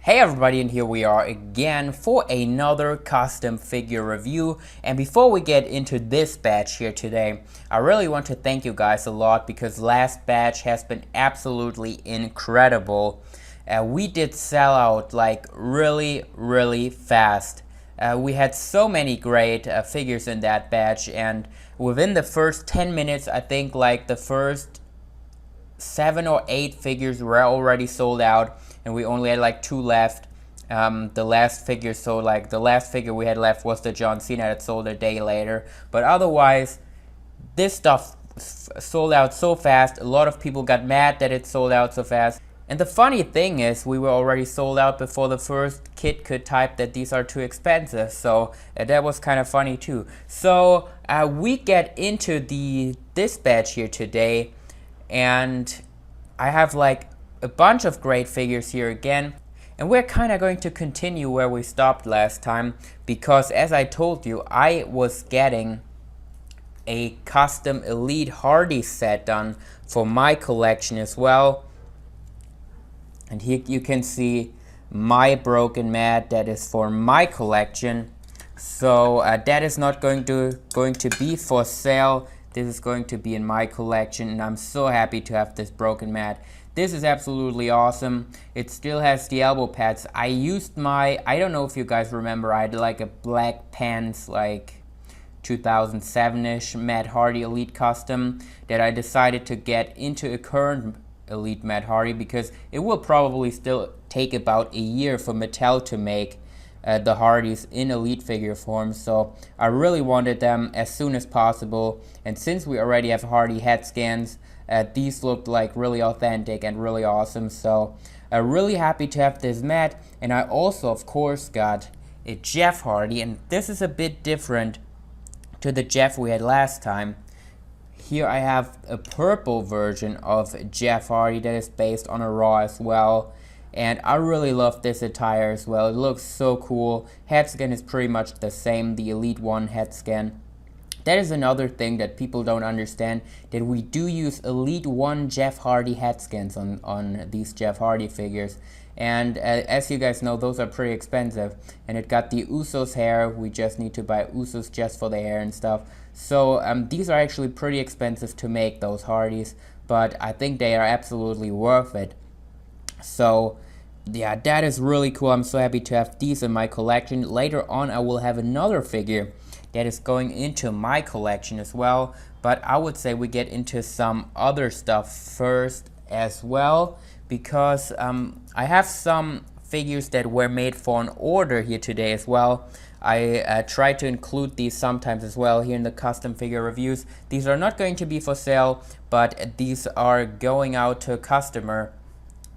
Hey everybody, and here we are again for another custom figure review. And before we get into this batch here today, I really want to thank you guys a lot because last batch has been absolutely incredible. We did sell out like really fast. We had so many great figures in that batch, and within the first 10 minutes, I think like the first 7 or 8 figures were already sold out, and we only had like 2 left. The last figure, so like the last figure we had left was the John Cena that sold a day later. But otherwise, this stuff sold out so fast. A lot of people got mad that it sold out so fast. And the funny thing is, we were already sold out before the first kid could type that these are too expensive. So that was kind of funny too. So we get into this batch here today, and I have like a bunch of great figures here again. And we're kind of going to continue where we stopped last time, because as I told you, I was getting a custom Elite Hardy set done for my collection as well. And here you can see my broken mat that is for my collection. So that is not going to be for sale. This is going to be in my collection, and I'm so happy to have this broken mat. This is absolutely awesome. It still has the elbow pads. I used I don't know if you guys remember, I had like a Black Pants like 2007-ish Matt Hardy Elite Custom that I decided to get into a current Elite Matt Hardy because it will probably still take about a year for Mattel to make the Hardys in Elite figure form. So I really wanted them as soon as possible, and since we already have Hardy head scans, these looked like really authentic and really awesome. So really happy to have this mat. And I also of course got a Jeff Hardy, and this is a bit different to the Jeff we had last time. Here I have a purple version of Jeff Hardy that is based on a Raw as well. And I really love this attire as well. It looks so cool. Head scan is pretty much the same, the Elite 1 head scan. That is another thing that people don't understand, that we do use Elite 1 Jeff Hardy head scans on these Jeff Hardy figures. And as you guys know, those are pretty expensive. And it got the Usos hair. We just need to buy Usos just for the hair and stuff. So these are actually pretty expensive to make, those Hardys. But I think they are absolutely worth it. So yeah, that is really cool. I'm so happy to have these in my collection. Later on, I will have another figure that is going into my collection as well. But I would say we get into some other stuff first as well, because I have some figures that were made for an order here today as well. I try to include these sometimes as well here in the custom figure reviews. These are not going to be for sale, but these are going out to a customer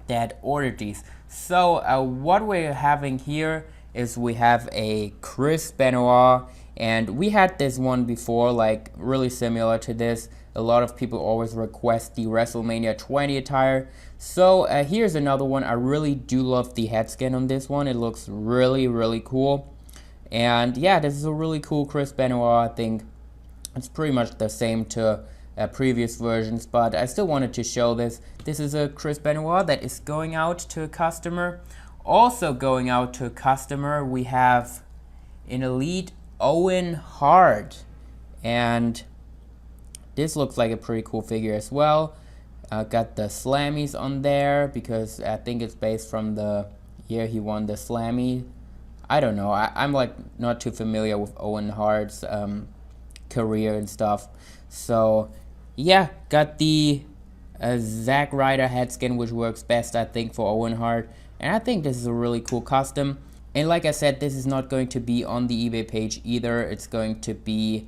that ordered these. So what we're having here is we have a Chris Benoit, and we had this one before, like really similar to this. A lot of people always request the WrestleMania 20 attire. So here's another one. I really do love the head scan on this one. It looks really cool. And yeah, this is a really cool Chris Benoit. I think it's pretty much the same to previous versions, but I still wanted to show this. This is a Chris Benoit that is going out to a customer. Also going out to a customer, we have an Elite Owen Hart, and this looks like a pretty cool figure as well. Got the Slammies on there because I think it's based from the year he won the Slammy. I don't know, I'm like not too familiar with Owen Hart's career and stuff. So yeah, got the Zack Ryder head scan, which works best I think for Owen Hart, and I think this is a really cool custom. And like I said, this is not going to be on the eBay page either. It's going to be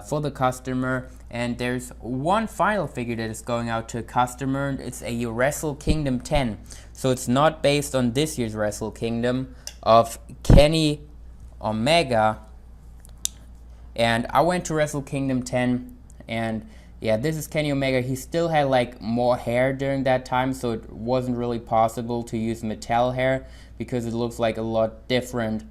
for the customer. And there's one final figure that is going out to a customer. It's a Wrestle Kingdom 10. So it's not based on this year's Wrestle Kingdom of Kenny Omega. And I went to Wrestle Kingdom 10, and yeah, this is Kenny Omega. He still had like more hair during that time, so it wasn't really possible to use Mattel hair because it looks like a lot different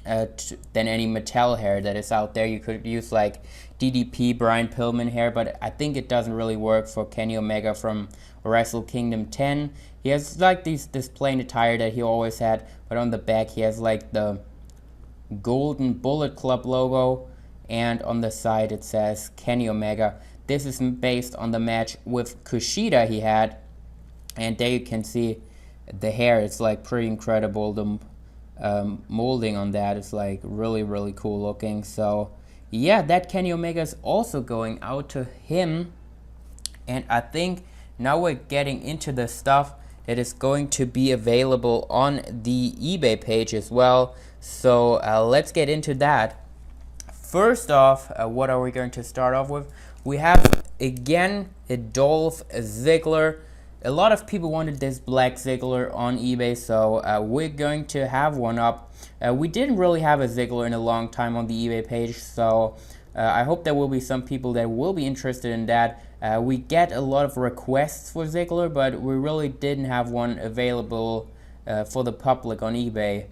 than any Mattel hair that is out there. You could use like DDP, Brian Pillman hair, but I think it doesn't really work for Kenny Omega from Wrestle Kingdom 10. He has like this plain attire that he always had, but on the back he has like the golden Bullet Club logo, and on the side it says Kenny Omega. This is based on the match with Kushida he had, and there you can see the hair. It's like pretty incredible. The molding on that is like really cool looking. So yeah, that Kenny Omega is also going out to him. And I think now we're getting into the stuff that is going to be available on the eBay page as well. So let's get into that. First off, what are we going to start off with? We have again a Dolph Ziggler. A lot of people wanted this black Ziggler on eBay, so we're going to have one up. We didn't really have a Ziggler in a long time on the eBay page, so I hope there will be some people that will be interested in that. We get a lot of requests for Ziggler, but we really didn't have one available for the public on eBay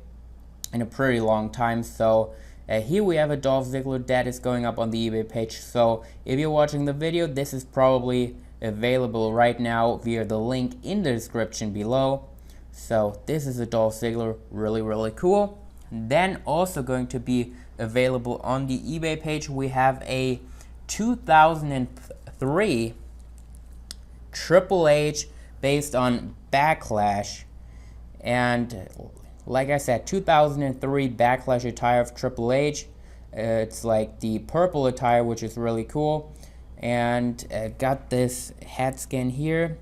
in a pretty long time. So here we have a Dolph Ziggler that is going up on the eBay page. So if you're watching the video, this is probably available right now via the link in the description below. So this is a Dolph Ziggler, really cool. Then also going to be available on the eBay page, we have a 2003 Triple H based on Backlash. And like I said, 2003 Backlash attire of Triple H. It's like the purple attire, which is really cool. And got this head scan here.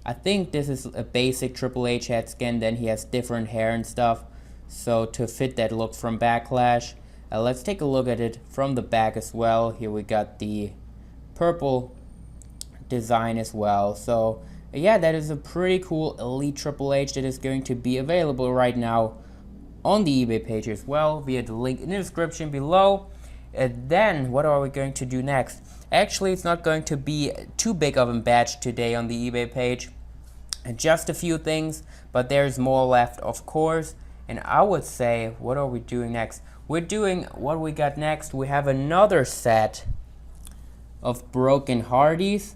I think this is a basic Triple H head scan. Then he has different hair and stuff, so to fit that look from Backlash. Let's take a look at it from the back as well. Here we got the purple design as well. So yeah, that is a pretty cool Elite Triple H that is going to be available right now on the eBay page as well via the link in the description below. And then what are we going to do next? Actually, it's not going to be too big of a batch today on the eBay page. Just a few things, but there's more left, of course. And I would say, what are we doing next? We're doing what we got next. We have another set of Broken Hardys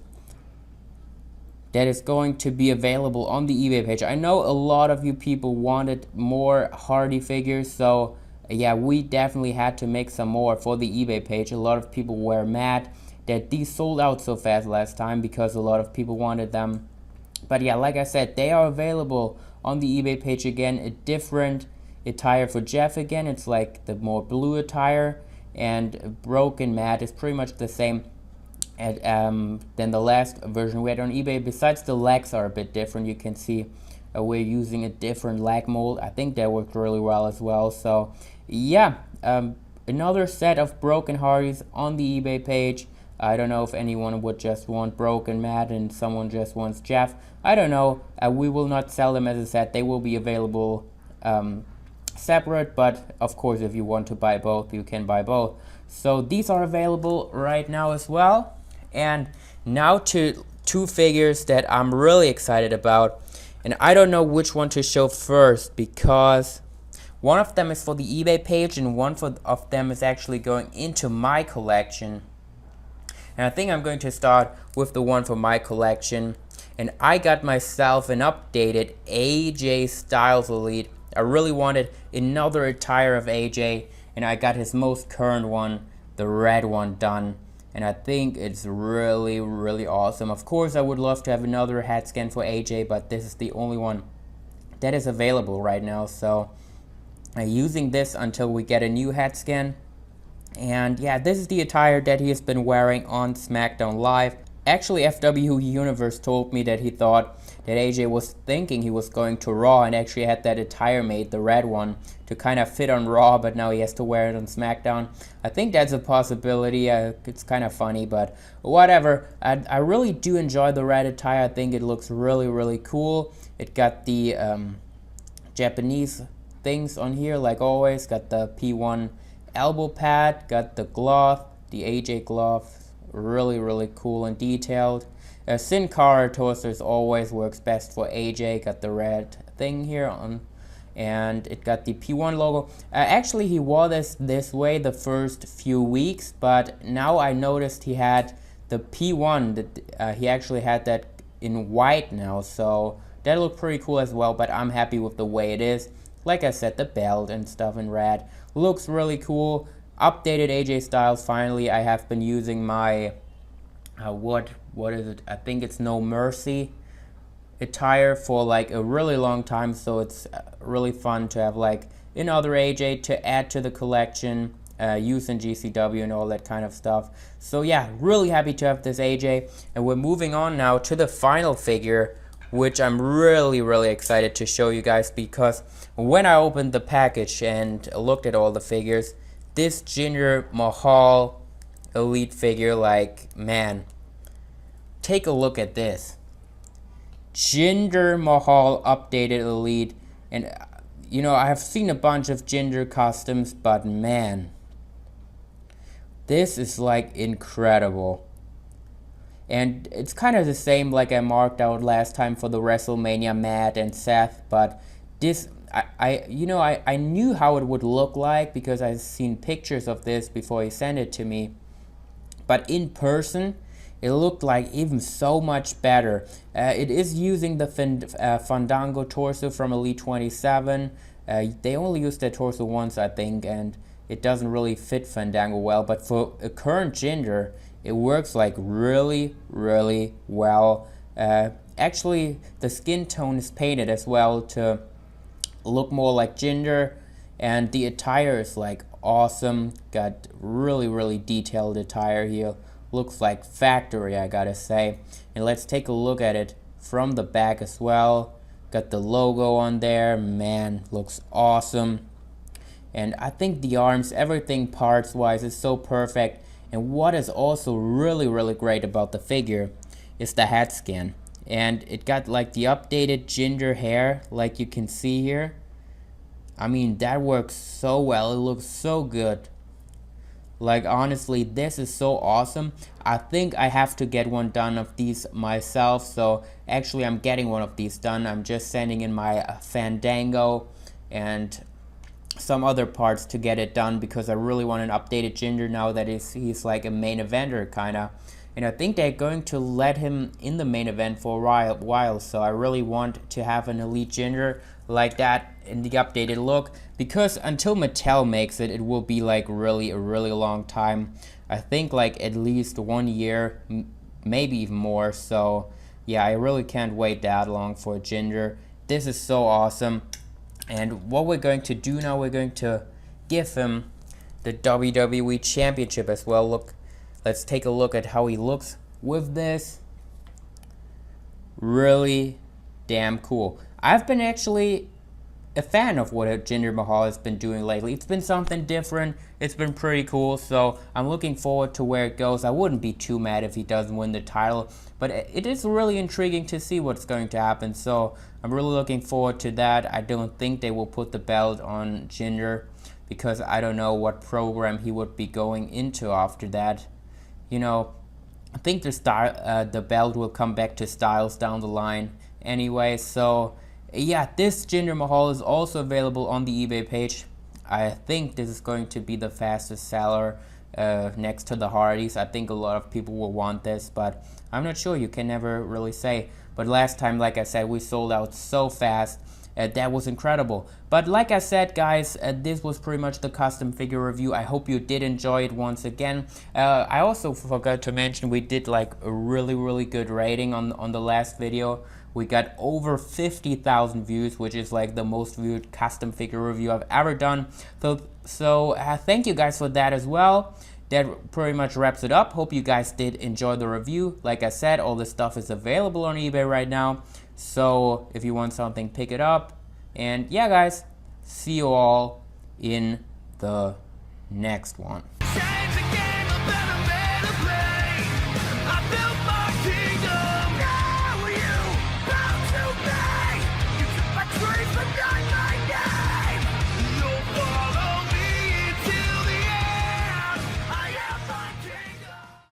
that is going to be available on the eBay page. I know a lot of you people wanted more Hardy figures, so yeah, we definitely had to make some more for the eBay page. A lot of people were mad that these sold out so fast last time because a lot of people wanted them. But yeah, like I said, they are available on the eBay page again. A different attire for Jeff again. It's like the more blue attire, and Broken Matt is pretty much the same than the last version we had on eBay. Besides, the legs are a bit different. You can see we're using a different leg mold. I think that worked really well as well. So yeah, another set of Broken Hardys on the eBay page. I don't know if anyone would just want Broken Matt and someone just wants Jeff. I don't know. We will not sell them as a set. They will be available separate, but of course if you want to buy both, you can buy both. So these are available right now as well. And now to two figures that I'm really excited about, and I don't know which one to show first because one of them is for the eBay page and one of them is actually going into my collection. And I think I'm going to start with the one for my collection. And I got myself an updated AJ Styles Elite. I really wanted another attire of AJ, and I got his most current one, the red one, done. And I think it's really awesome. Of course, I would love to have another head scan for AJ, but this is the only one that is available right now. So using this until we get a new head scan. And yeah, this is the attire that he has been wearing on SmackDown Live. Actually, FW Universe told me that he thought that AJ was thinking he was going to Raw and actually had that attire made, the red one, to kind of fit on Raw, but now he has to wear it on SmackDown. I think that's a possibility. It's kind of funny, but whatever. I really do enjoy the red attire. I think it looks really cool. It got the Japanese things on here, like always. Got the P1 elbow pad, got the glove, the AJ glove, really cool and detailed. Sin Cara toasters always works best for AJ. Got the red thing here on, and it got the P1 logo. Actually, he wore this way the first few weeks, but now I noticed he had the P1. That he actually had that in white now, so that looked pretty cool as well, but I'm happy with the way it is. Like I said, the belt and stuff in red looks really cool. Updated AJ Styles finally. I have been using my what is it? I think it's No Mercy attire for like a really long time, so it's really fun to have like another AJ to add to the collection, use in GCW and all that kind of stuff. So yeah, really happy to have this AJ, and we're moving on now to the final figure, which I'm really excited to show you guys, because when I opened the package and looked at all the figures, this Jinder Mahal Elite figure, like, man, take a look at this. Jinder Mahal updated Elite, and you know, I have seen a bunch of Jinder customs, but man, this is like incredible. And it's kind of the same like I marked out last time for the WrestleMania Matt and Seth, but this, I knew how it would look like because I've seen pictures of this before he sent it to me. But in person, it looked like even so much better. It is using the Fandango torso from Elite 27. They only used that torso once, I think, and it doesn't really fit Fandango well. But for a current Jinder, it works like really well. Actually, the skin tone is painted as well to look more like Jinder, and the attire is like awesome. Got really detailed attire here. Looks like factory, I gotta say. And let's take a look at it from the back as well. Got the logo on there. Man, looks awesome. And I think the arms, everything parts wise is so perfect. And what is also really great about the figure is the head scan. And it got like the updated Jinder hair, like you can see here. I mean, that works so well. It looks so good. Like, honestly, this is so awesome. I think I have to get one done of these myself. So actually, I'm getting one of these done. I'm just sending in my Fandango and some other parts to get it done, because I really want an updated Jinder now that he's like a main eventer kinda. And I think they're going to let him in the main event for a while, so I really want to have an Elite Jinder like that in the updated look, because until Mattel makes it, it will be like a really long time. I think like at least 1 year, maybe even more. So yeah, I really can't wait that long for a Jinder. This is so awesome. And what we're going to do now, we're going to give him the WWE Championship as well. Look, let's take a look at how he looks with this. Really damn cool. I've been actually a fan of what Jinder Mahal has been doing lately. It's been something different. It's been pretty cool, so I'm looking forward to where it goes. I wouldn't be too mad if he doesn't win the title, but it is really intriguing to see what's going to happen, so I'm really looking forward to that. I don't think they will put the belt on Jinder, because I don't know what program he would be going into after that. You know, I think the belt will come back to Styles down the line anyway, so yeah, this Jinder Mahal is also available on the eBay page. I think this is going to be the fastest seller next to the Hardys. I think a lot of people will want this, but I'm not sure. You can never really say. But last time, like I said, we sold out so fast. That was incredible. But like I said, guys, this was pretty much the custom figure review. I hope you did enjoy it once again. I also forgot to mention we did like a really good rating on the last video. We got over 50,000 views, which is like the most viewed custom figure review I've ever done. So thank you guys for that as well. That pretty much wraps it up. Hope you guys did enjoy the review. Like I said, all this stuff is available on eBay right now. So if you want something, pick it up. And yeah, guys, see you all in the next one.